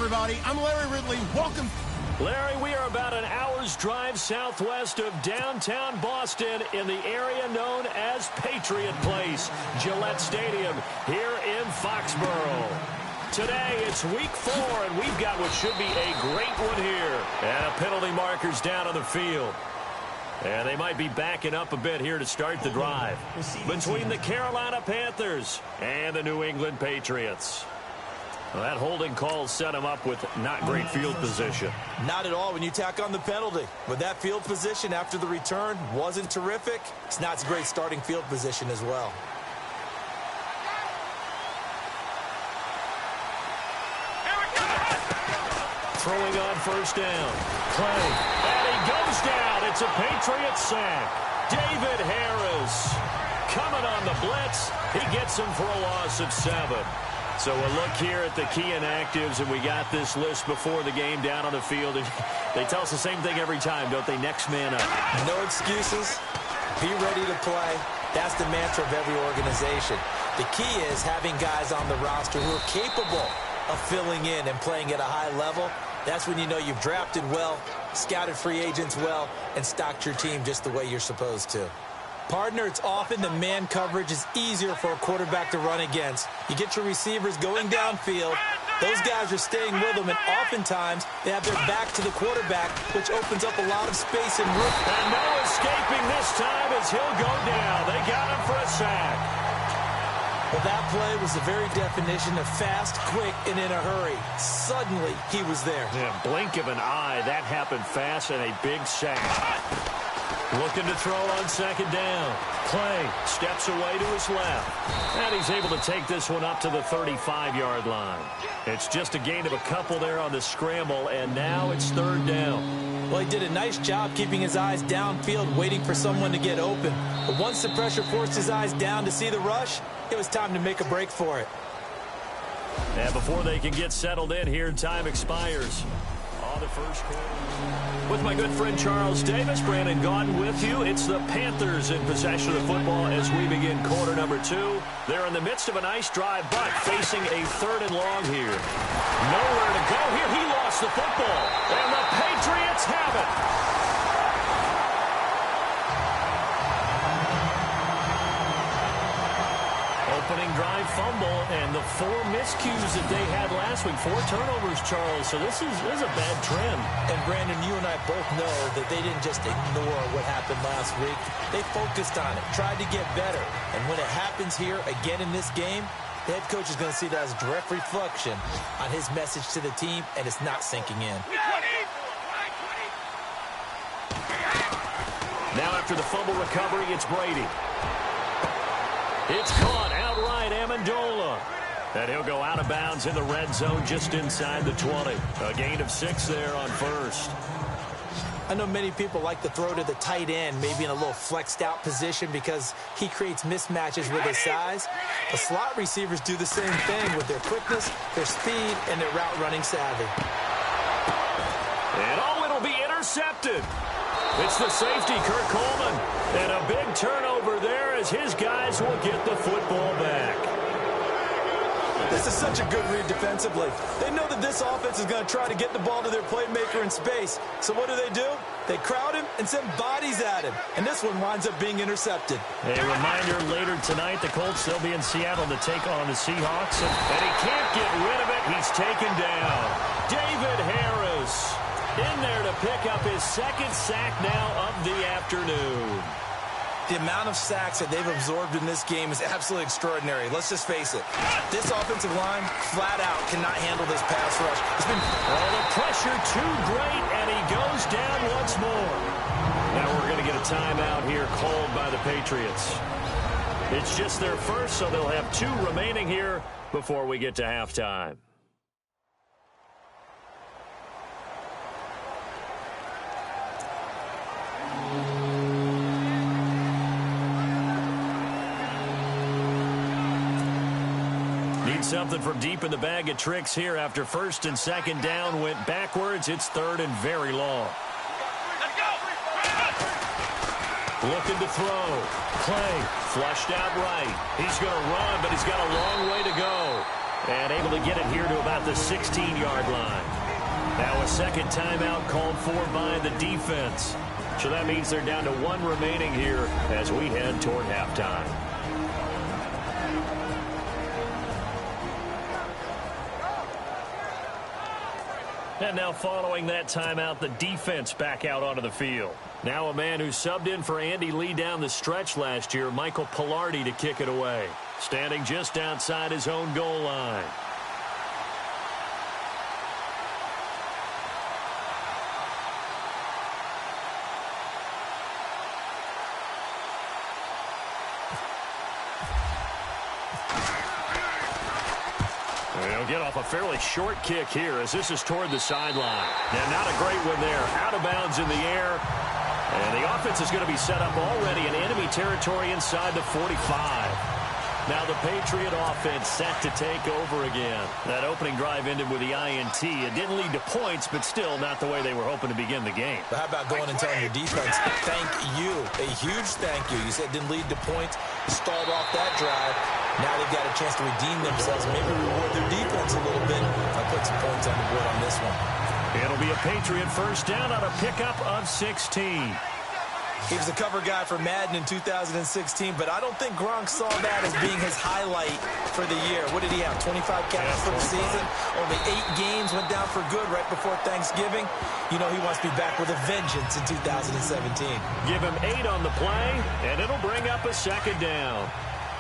everybody. I'm Larry Ridley. Welcome. Larry, we are about an hour's drive southwest of downtown Boston in the area known as Patriot Place, Gillette Stadium, here in Foxborough. Today, it's week 4, and we've got what should be a great one here. And a penalty marker's down on the field. And they might be backing up a bit here to start the drive between the Carolina Panthers and the New England Patriots. Well, that holding call set him up with not great field position. Not at all when you tack on the penalty. But that field position after the return wasn't terrific. It's not a great starting field position as well. Throwing on first down. Clay. And he goes down. It's a Patriot sack. David Harris coming on the blitz. He gets him for a loss of 7. So we'll look here at the key inactives, and we got this list before the game down on the field. And they tell us the same thing every time, don't they? Next man up. No excuses. Be ready to play. That's the mantra of every organization. The key is having guys on the roster who are capable of filling in and playing at a high level. That's when you know you've drafted well, scouted free agents well, and stocked your team just the way you're supposed to. Partner, it's often the man coverage is easier for a quarterback to run against. You get your receivers going downfield. Those guys are staying with them, and oftentimes they have their back to the quarterback, which opens up a lot of space and room. And no escaping this time as he'll go down. They got him for a sack. Well, that play was the very definition of fast, quick, and in a hurry. Suddenly, he was there. Yeah, blink of an eye. That happened fast and a big sack. Looking to throw on second down. Clay steps away to his left. And he's able to take this one up to the 35-yard line. It's just a gain of a couple there on the scramble, and now it's third down. Well, he did a nice job keeping his eyes downfield, waiting for someone to get open. But once the pressure forced his eyes down to see the rush, it was time to make a break for it. And before they can get settled in here, time expires on the first quarter. With my good friend Charles Davis, Brandon Gaudin with you. It's the Panthers in possession of the football as we begin quarter number 2. They're in the midst of a nice drive, but facing a 3rd and long here. Nowhere to go here. He lost the football, and the Patriots have it. Opening drive fumble, and the 4 miscues that they had last week. 4 turnovers, Charles. So this is a bad trend. And, Brandon, you and I both know that they didn't just ignore what happened last week. They focused on it, tried to get better. And when it happens here again in this game, the head coach is going to see that as a direct reflection on his message to the team, and it's not sinking in. Now after the fumble recovery, it's Brady. It's caught outright, Amendola. And he'll go out of bounds in the red zone just inside the 20. A gain of 6 there on first. I know many people like to throw to the tight end, maybe in a little flexed out position because he creates mismatches with his size. The slot receivers do the same thing with their quickness, their speed, and their route running savvy. And oh, it'll be intercepted. It's the safety, Kurt Coleman. And a big turnover there as his guys will get the football back. This is such a good read defensively. They know that this offense is going to try to get the ball to their playmaker in space. So what do? They crowd him and send bodies at him. And this one winds up being intercepted. A reminder later tonight, the Colts, they'll be in Seattle to take on the Seahawks. And he can't get rid of it. He's taken down. David Harris in there to pick up his 2nd sack now of the afternoon. The amount of sacks that they've absorbed in this game is absolutely extraordinary. Let's just face it. This offensive line, flat out, cannot handle this pass rush. It's been... Well, the pressure too great, and he goes down once more. Now we're going to get a timeout here called by the Patriots. It's just their first, so they'll have 2 remaining here before we get to halftime. Need something from deep in the bag of tricks here after 1st and 2nd down went backwards. It's 3rd and very long. Looking to throw. Clay flushed out right. He's going to run, but he's got a long way to go. And able to get it here to about the 16-yard line. Now a second timeout called for by the defense. So that means they're down to one remaining here as we head toward halftime. And now following that timeout, the defense back out onto the field. Now a man who subbed in for Andy Lee down the stretch last year, Michael Pilardi, to kick it away. Standing just outside his own goal line. He'll get off a fairly short kick here as this is toward the sideline. Now, not a great one there. Out of bounds in the air. And the offense is going to be set up already in enemy territory inside the 45. Now the Patriot offense set to take over again. That opening drive ended with the INT. It didn't lead to points, but still not the way they were hoping to begin the game. But how about going and telling your defense, thank you, a huge thank you. You said it didn't lead to points, stalled off that drive. Now they've got a chance to redeem themselves, maybe reward their defense a little bit. I'll put some points on the board on this one. It'll be a Patriot first down on a pickup of 16. He was the cover guy for Madden in 2016, but I don't think Gronk saw that as being his highlight for the year. What did he have, 25 catches for the season? Only 8 games, went down for good right before Thanksgiving. You know he wants to be back with a vengeance in 2017. Give him 8 on the play, and it'll bring up a second down.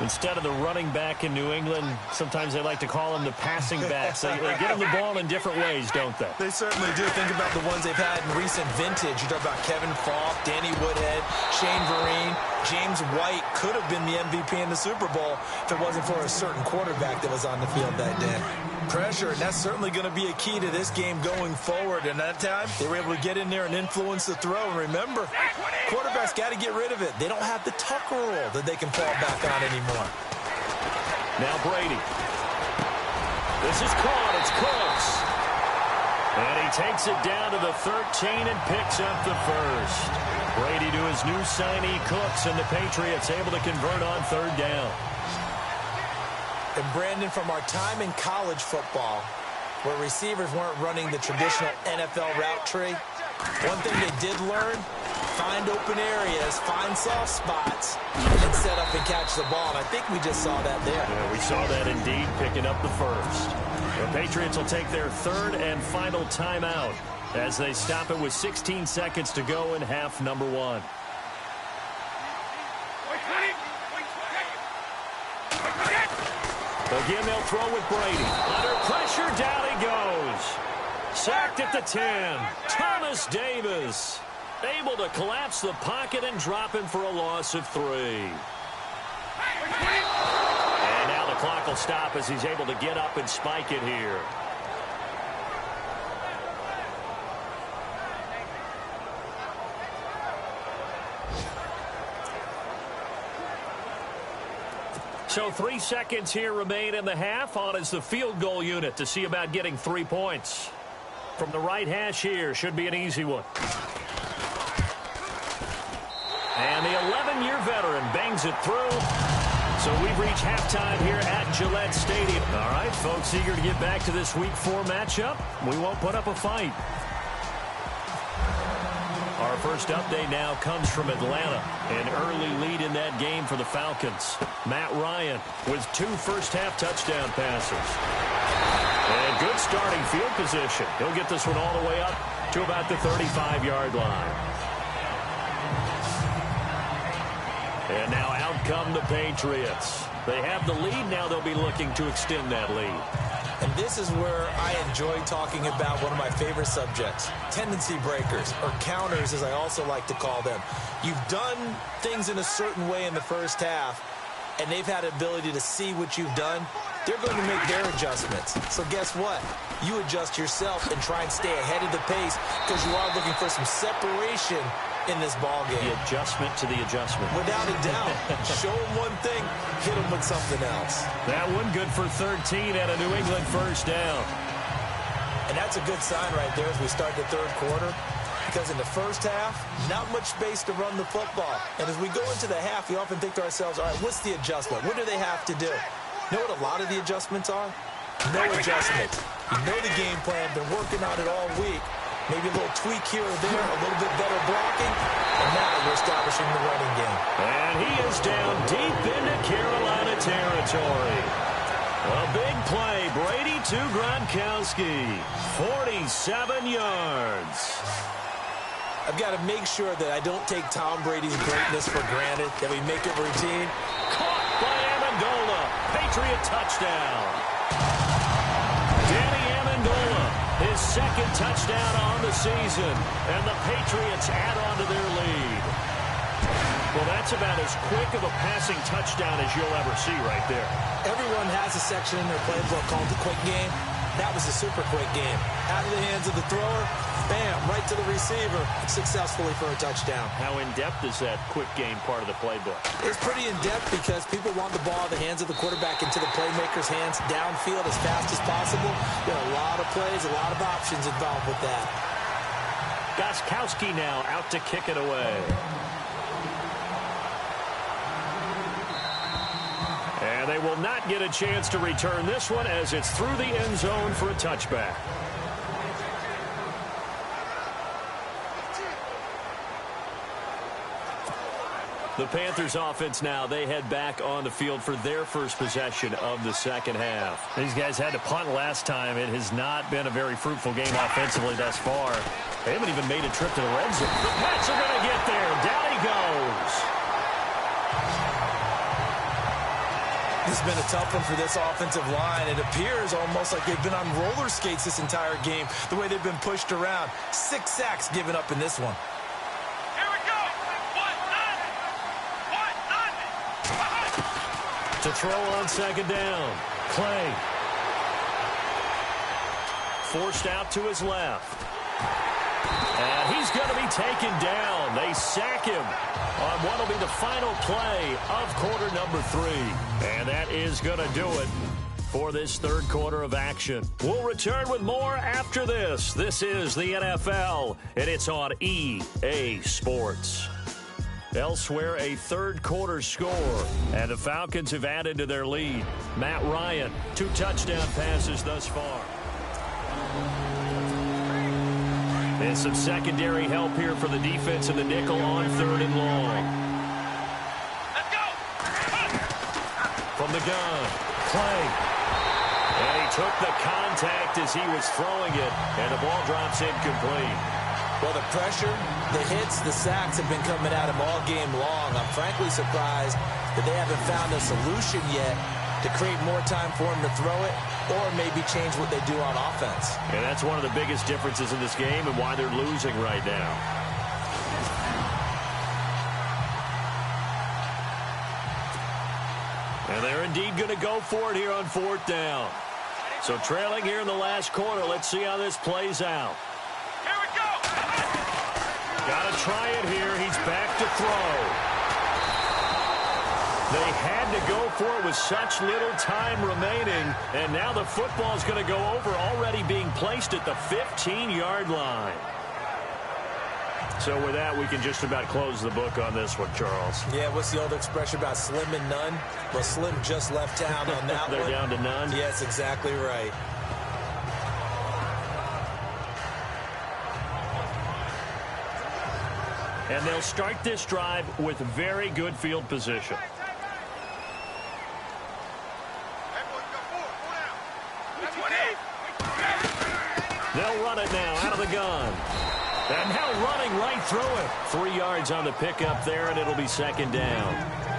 Instead of the running back in New England, sometimes they like to call them the passing backs. They get them the ball in different ways, don't they? They certainly do. Think about the ones they've had in recent vintage. You talk about Kevin Falk, Danny Woodhead, Shane Vereen, James White could have been the MVP in the Super Bowl if it wasn't for a certain quarterback that was on the field that day. Pressure, and that's certainly going to be a key to this game going forward. And that time, they were able to get in there and influence the throw. And remember, quarterbacks got to get rid of it. They don't have the Tucker rule that they can fall back on anymore. Now Brady. This is caught. It's close. And he takes it down to the 13 and picks up the first. Brady to his new signee, Cooks, and the Patriots able to convert on third down. And Brandon, from our time in college football, where receivers weren't running the traditional NFL route tree, one thing they did learn, find open areas, find soft spots, and set up and catch the ball. And I think we just saw that there. Yeah, we saw that indeed, picking up the first. The Patriots will take their third and final timeout as they stop it with 16 seconds to go in half number 1. Again, they'll throw with Brady. Under pressure, down he goes. Sacked at the 10. Thomas Davis able to collapse the pocket and drop him for a loss of 3. And now the clock will stop as he's able to get up and spike it here. So 3 seconds here remain in the half. On is the field goal unit to see about getting 3 points. From the right hash here, should be an easy one. And the 11-year veteran bangs it through. So we've reached halftime here at Gillette Stadium. All right, folks, eager to get back to this Week 4 matchup. We won't put up a fight. Our first update now comes from Atlanta. An early lead in that game for the Falcons. Matt Ryan with 2 first-half touchdown passes. And good starting field position. He'll get this one all the way up to about the 35-yard line. And now out come the Patriots. They have the lead. Now they'll be looking to extend that lead. And this is where I enjoy talking about one of my favorite subjects, tendency breakers, or counters as I also like to call them. You've done things in a certain way in the first half, and they've had the ability to see what you've done. They're going to make their adjustments. So guess what? You adjust yourself and try and stay ahead of the pace because you are looking for some separation in this ball game. The adjustment to the adjustment. Without a doubt. Show them one thing, hit them with something else. That one good for 13 and a New England first down. And that's a good sign right there as we start the third quarter. Because in the first half, not much space to run the football. And as we go into the half, we often think to ourselves, all right, what's the adjustment? What do they have to do? You know what a lot of the adjustments are? No adjustments. You know the game plan. Been working on it all week. Maybe a little tweak here or there, a little bit better blocking, and now you're establishing the running game. And he is down deep into Carolina territory. A big play. Brady to Gronkowski. 47 yards. I've got to make sure that I don't take Tom Brady's greatness for granted, that we make it routine. Caught by Amendola. Patriot touchdown. Danny Amendola, his second touchdown on the season. And the Patriots add on to their lead. Well, that's about as quick of a passing touchdown as you'll ever see right there. Everyone has a section in their playbook called the quick game. That was a super quick game. Out of the hands of the thrower, bam, right to the receiver, successfully for a touchdown. How in-depth is that quick game part of the playbook? It's pretty in-depth because people want the ball in the hands of the quarterback into the playmaker's hands downfield as fast as possible. There are a lot of plays, a lot of options involved with that. Gostkowski now out to kick it away. And they will not get a chance to return this one as it's through the end zone for a touchback. The Panthers offense now, they head back on the field for their first possession of the second half. These guys had to punt last time. It has not been a very fruitful game offensively thus far. They haven't even made a trip to the red zone. The Pats are going to get there. Down he goes. This has been a tough one for this offensive line. It appears almost like they've been on roller skates this entire game, the way they've been pushed around. 6 sacks given up in this one. Here we go. To throw on second down. Clay. Forced out to his left. And he's going to be taken down. They sack him on what will be the final play of quarter number 3. And that is going to do it for this third quarter of action. We'll return with more after this. This is the NFL, and it's on EA Sports. Elsewhere, a third quarter score, and the Falcons have added to their lead. Matt Ryan, 2 touchdown passes thus far. And some secondary help here for the defense in the nickel on 3rd and long. Let's go. From the gun, Clay. And he took the contact as he was throwing it, and the ball drops incomplete. Well, the pressure, the hits, the sacks have been coming at him all game long. I'm frankly surprised that they haven't found a solution yet to create more time for him to throw it or maybe change what they do on offense. And that's one of the biggest differences in this game and why they're losing right now. And they're indeed going to go for it here on 4th down. So trailing here in the last quarter. Let's see how this plays out. Here we go. Got to try it here. He's back to throw. They had to go for it with such little time remaining, and now the football is going to go over, already being placed at the 15-yard line. So with that, we can just about close the book on this one, Charles. Yeah, what's the old expression about slim and none? Well, Slim just left town on that They're one. down to none? Yes, exactly right. And they'll start this drive with very good field position. They'll run it now out of the gun. And now running right through it. 3 yards on the pickup there, and it'll be 2nd down.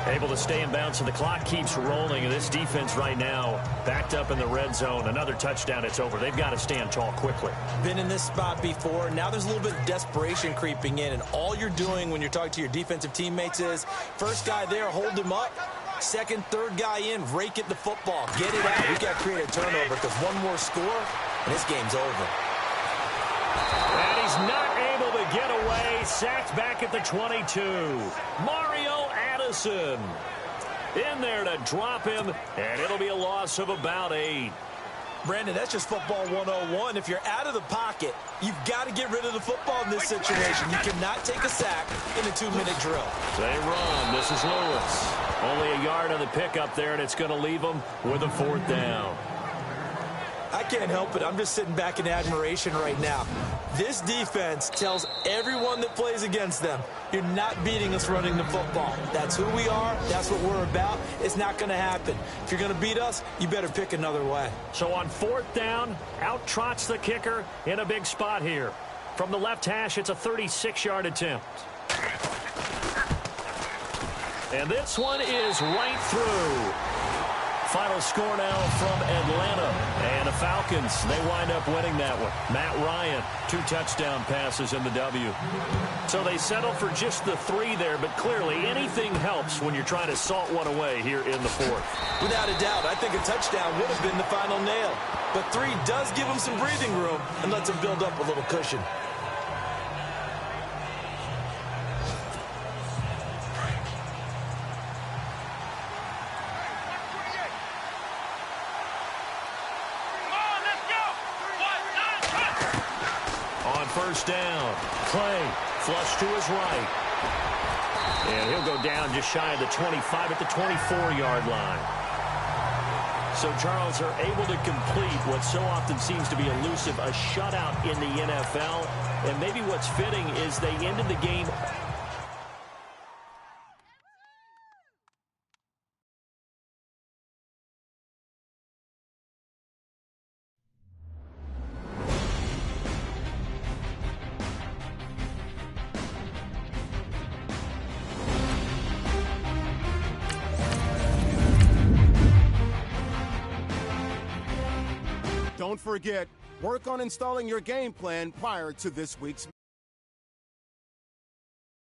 Able to stay in bounds, so the clock keeps rolling. And this defense right now backed up in the red zone. Another touchdown, it's over. They've got to stand tall quickly. Been in this spot before. Now there's a little bit of desperation creeping in. And all you're doing when you're talking to your defensive teammates is, first guy there, hold him up. Second, third guy in, rake at the football. Get it out. We got to create a turnover because one more score, and this game's over. And he's not able to get away. Sacked back at the 22. Mario Addison in there to drop him, and it'll be a loss of about 8. Brandon, that's just football 101. If you're out of the pocket, you've got to get rid of the football in this situation. You cannot take a sack in a 2-minute drill. They run. This is Lewis. Only a yard on the pickup there, and it's going to leave them with a 4th down. can't help it. I'm just sitting back in admiration right now. This defense tells everyone that plays against them, you're not beating us running the football. That's who we are. That's what we're about. It's not going to happen. If you're going to beat us, you better pick another way. So on 4th down, out trots the kicker in a big spot here. From the left hash, it's a 36-yard attempt. And this one is right through. Final score now from Atlanta. And the Falcons, they wind up winning that one. Matt Ryan, 2 touchdown passes in the W. So they settle for just the 3 there, but clearly anything helps when you're trying to salt one away here in the 4th. Without a doubt, I think a touchdown would have been the final nail. But 3 does give them some breathing room and lets them build up a little cushion. First down. Clay flush to his right. And he'll go down just shy of the 25 at the 24-yard line. So, Charles, are able to complete what so often seems to be elusive, a shutout in the NFL. And maybe what's fitting is they ended the game. Don't forget, work on installing your game plan prior to this week's